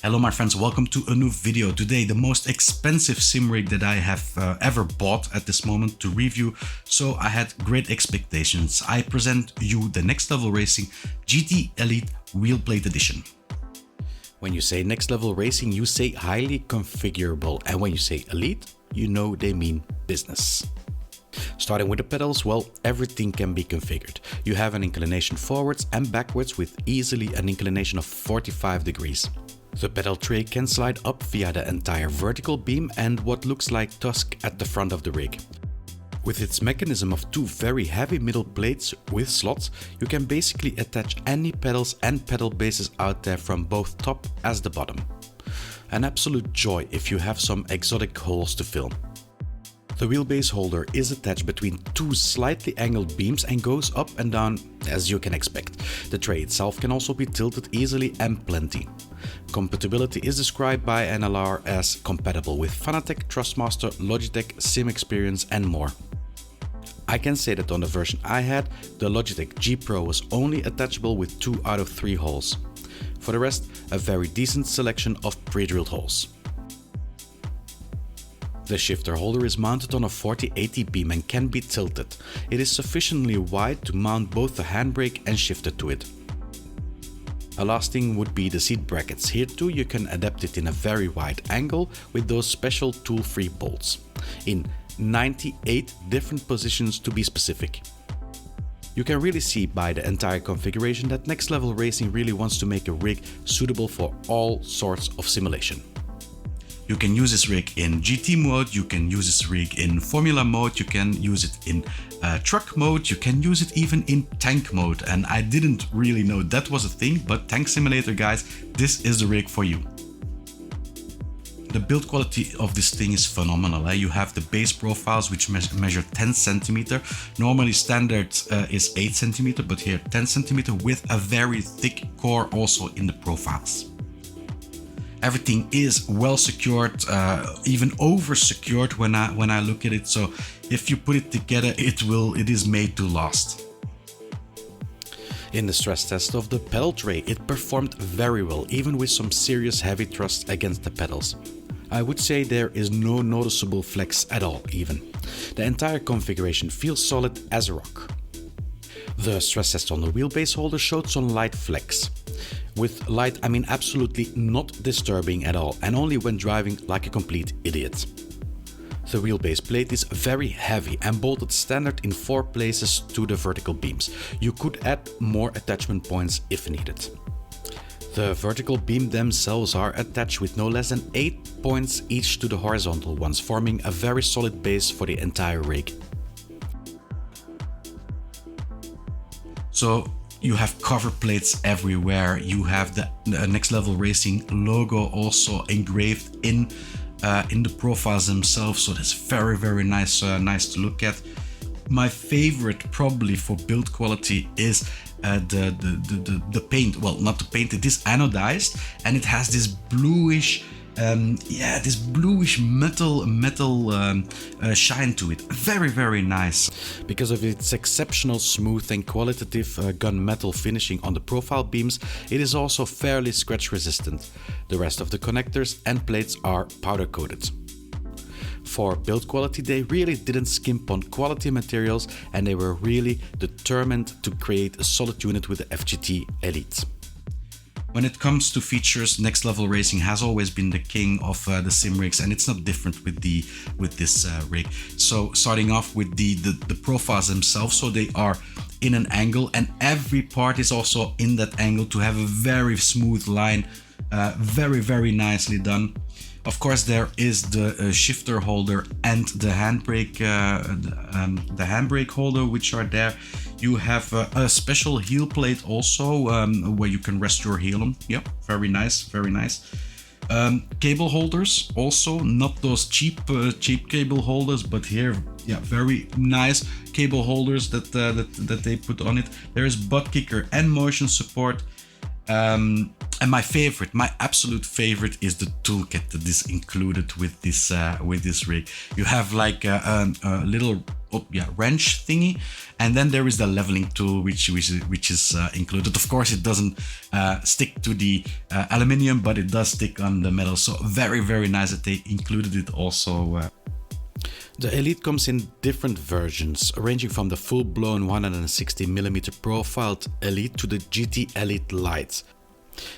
Hello my friends, welcome to a new video. Today the most expensive sim rig that I have ever bought at this moment to review, so I had great expectations. I present you the Next Level Racing GT Elite Wheel Plate Edition. When you say Next Level Racing, you say highly configurable, and when you say Elite, you know they mean business. Starting with the pedals, well, everything can be configured. You have an inclination forwards and backwards with easily an inclination of 45 degrees. The pedal tray can slide up via the entire vertical beam and what looks like tusk at the front of the rig. With its mechanism of two very heavy middle plates with slots, you can basically attach any pedals and pedal bases out there from both top as the bottom. An absolute joy if you have some exotic holes to fill. The wheelbase holder is attached between two slightly angled beams and goes up and down as you can expect. The tray itself can also be tilted easily and plenty. Compatibility is described by NLR as compatible with Fanatec, Trustmaster, Logitech, Sim Experience and more. I can say that on the version I had, the Logitech G Pro was only attachable with 2 out of 3 holes. For the rest, a very decent selection of pre-drilled holes. The shifter holder is mounted on a 4080 beam and can be tilted. It is sufficiently wide to mount both the handbrake and shifter to it. A last thing would be the seat brackets. Here too you can adapt it in a very wide angle with those special tool-free bolts. In 98 different positions to be specific. You can really see by the entire configuration that Next Level Racing really wants to make a rig suitable for all sorts of simulation. You can use this rig in GT mode, you can use this rig in Formula mode, you can use it in truck mode, you can use it even in tank mode. And I didn't really know that was a thing, but Tank Simulator guys, this is the rig for you. The build quality of this thing is phenomenal. You have the base profiles which measure 10 centimeter. Normally standard is 8 centimeter, but here 10 centimeter with a very thick core also in the profiles. Everything is well secured, even over secured when I look at it. So if you put it together, it is made to last. In the stress test of the pedal tray, it performed very well, even with some serious heavy thrust against the pedals. I would say there is no noticeable flex at all even. The entire configuration feels solid as a rock. The stress test on the wheelbase holder showed some light flex. With light, I mean absolutely not disturbing at all, and only when driving like a complete idiot. The wheelbase plate is very heavy and bolted standard in 4 places to the vertical beams. You could add more attachment points if needed. The vertical beam themselves are attached with no less than 8 points each to the horizontal ones, forming a very solid base for the entire rig. So you have cover plates everywhere. You have the Next Level Racing logo also engraved in the profiles themselves. So that's very nice, nice to look at. My favorite probably for build quality is the paint. Well, not the paint. It is anodized and it has this bluish. This bluish metal shine to it. Very nice. Because of its exceptional smooth and qualitative gunmetal finishing on the profile beams, it is also fairly scratch resistant. The rest of the connectors and plates are powder coated. For build quality, they really didn't skimp on quality materials and they were really determined to create a solid unit with the FGT Elite. When it comes to features, Next Level Racing has always been the king of the sim rigs, and it's not different with this rig. So starting off with the profiles themselves, so they are in an angle, and every part is also in that angle to have a very smooth line, very nicely done. Of course, there is the shifter holder and the handbrake holder, which are there. You have a special heel plate also, where you can rest your heel on. Yeah, very nice. Cable holders also, not those cheap cable holders, but here, yeah, very nice cable holders that they put on it. There is butt kicker and motion support. And my absolute favorite is the toolkit that is included with this rig. You have like a little wrench thingy, and then there is the leveling tool which is included. Of course, it doesn't stick to the aluminium, but it does stick on the metal. So very nice that they included it also. The Elite comes in different versions, ranging from the full-blown 160mm profiled Elite to the GT Elite Lite.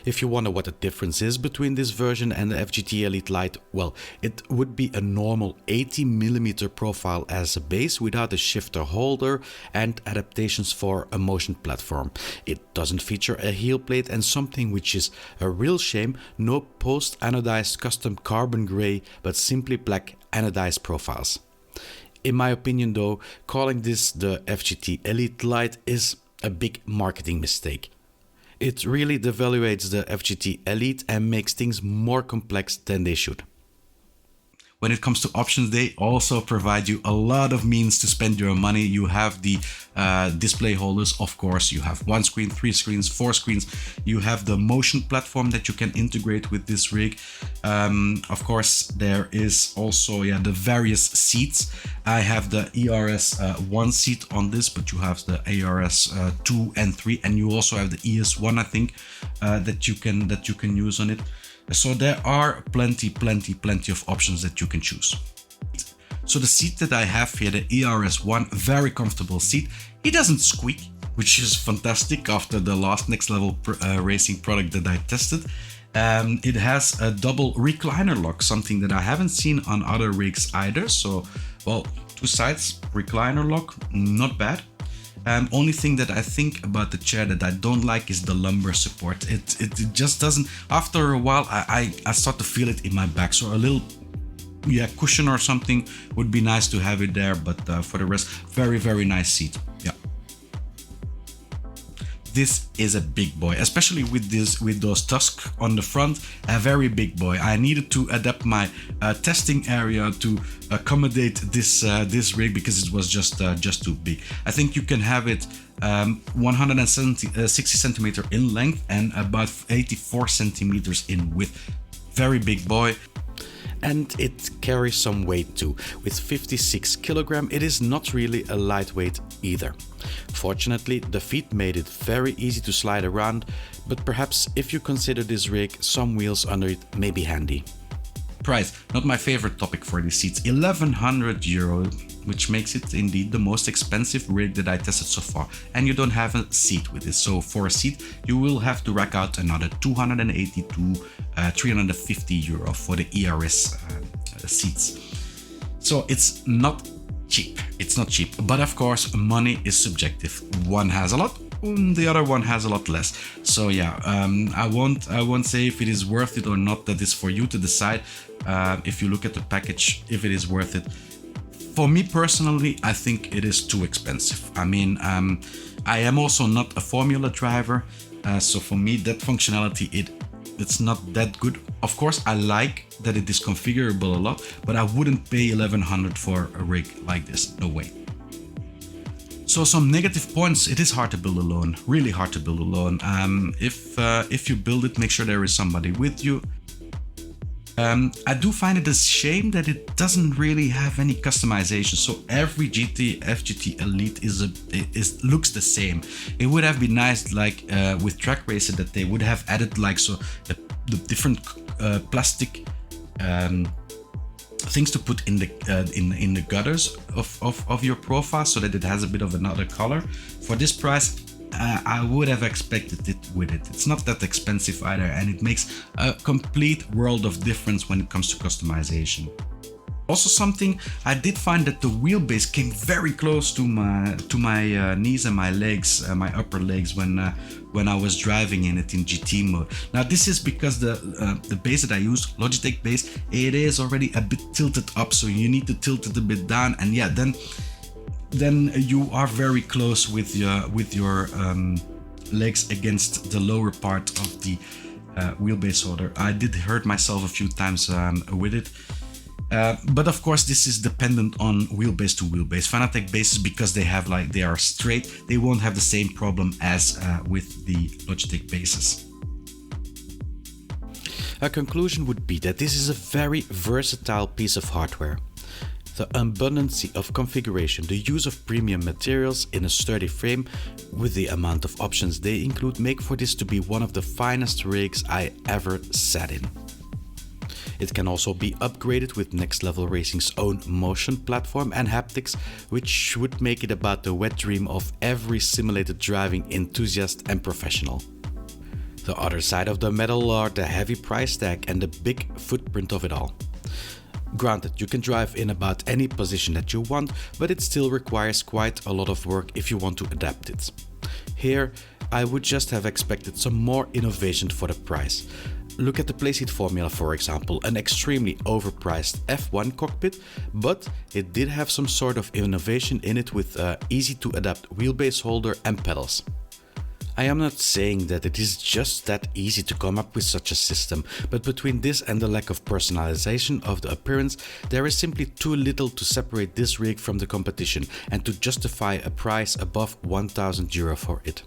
If you wonder what the difference is between this version and the FGT Elite Lite, well, it would be a normal 80mm profile as a base without a shifter holder and adaptations for a motion platform. It doesn't feature a heel plate, and something which is a real shame, no post-anodized custom carbon grey but simply black anodized profiles. In my opinion though, calling this the FGT Elite Lite is a big marketing mistake. It really devaluates the FGT Elite and makes things more complex than they should. When it comes to options, they also provide you a lot of means to spend your money. You have the display holders, of course. You have 1 screen, 3 screens, 4 screens. You have the motion platform that you can integrate with this rig. Of course, there is also the various seats. I have the ERS 1 seat on this, but you have the ERS 2 and 3, and you also have the ES 1, I think, that you can use on it. So there are plenty of options that you can choose. So the seat that I have here, the ERS1, very comfortable seat. It doesn't squeak, which is fantastic after the last next level racing product that I tested. It has a double recliner lock, something that I haven't seen on other rigs either. So, well, 2 sides, recliner lock, not bad. Only thing that I think about the chair that I don't like is the lumbar support. It just doesn't. After a while, I start to feel it in my back. So a little cushion or something would be nice to have it there. But for the rest, very nice seat. Yeah. This is a big boy, especially with those tusks on the front. A very big boy. I needed to adapt my testing area to accommodate this rig because it was just too big. I think you can have it 160 centimeter in length and about 84 centimeters in width. Very big boy. And it carries some weight too. With 56 kg, it is not really a lightweight either. Fortunately, the feet made it very easy to slide around, but perhaps if you consider this rig, some wheels under it may be handy. Price, not my favorite topic for these seats, €1,100, which makes it indeed the most expensive rig that I tested so far. And you don't have a seat with this, so for a seat you will have to rack out another 280 to €350 for the ERS seats. So it's not cheap. It's not cheap, but of course money is subjective. One has a lot, the other one has a lot less. So yeah, I won't say if it is worth it or not. That is for you to decide. If you look at the package, if it is worth it. For me personally, I think it is too expensive. I mean, I am also not a Formula driver, so for me that functionality it's not that good. Of course, I like that it is configurable a lot, but I wouldn't pay $1,100 for a rig like this. No way. So some negative points: it is hard to build alone, really hard to build alone. If you build it, make sure there is somebody with you. I do find it a shame that it doesn't really have any customization. So every FGT Elite looks the same. It would have been nice, like with Track Racer, that they would have added like the different plastic things to put in the gutters of your profile, so that it has a bit of another color. For this price, I would have expected it with it. It's not that expensive either, and it makes a complete world of difference when it comes to customization. Also, something I did find that the wheelbase came very close to my knees and my legs, my upper legs, when I was driving in it in GT mode. Now this is because the base that I use, Logitech base, it is already a bit tilted up, so you need to tilt it a bit down, and yeah, then you are very close with your legs against the lower part of the wheelbase holder. I did hurt myself a few times with it. But of course, this is dependent on wheelbase to wheelbase. Fanatec bases, because they are straight, they won't have the same problem as with the Logitech bases. A conclusion would be that this is a very versatile piece of hardware. The abundance of configuration, the use of premium materials in a sturdy frame with the amount of options they include make for this to be one of the finest rigs I ever sat in. It can also be upgraded with Next Level Racing's own motion platform and haptics, which would make it about the wet dream of every simulated driving enthusiast and professional. The other side of the medal are the heavy price tag and the big footprint of it all. Granted, you can drive in about any position that you want, but it still requires quite a lot of work if you want to adapt it. Here, I would just have expected some more innovation for the price. Look at the playseat formula, for example, an extremely overpriced F1 cockpit, but it did have some sort of innovation in it with easy to adapt wheelbase holder and pedals. I am not saying that it is just that easy to come up with such a system, but between this and the lack of personalization of the appearance, there is simply too little to separate this rig from the competition and to justify a price above €1,000 for it.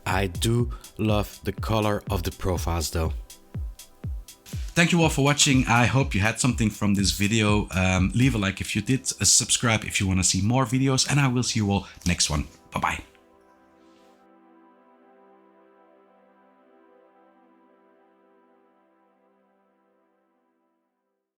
I do love the color of the profiles though. Thank you all for watching. I hope you had something from this video. Leave a like if you did, subscribe if you want to see more videos, and I will see you all next one. Bye bye.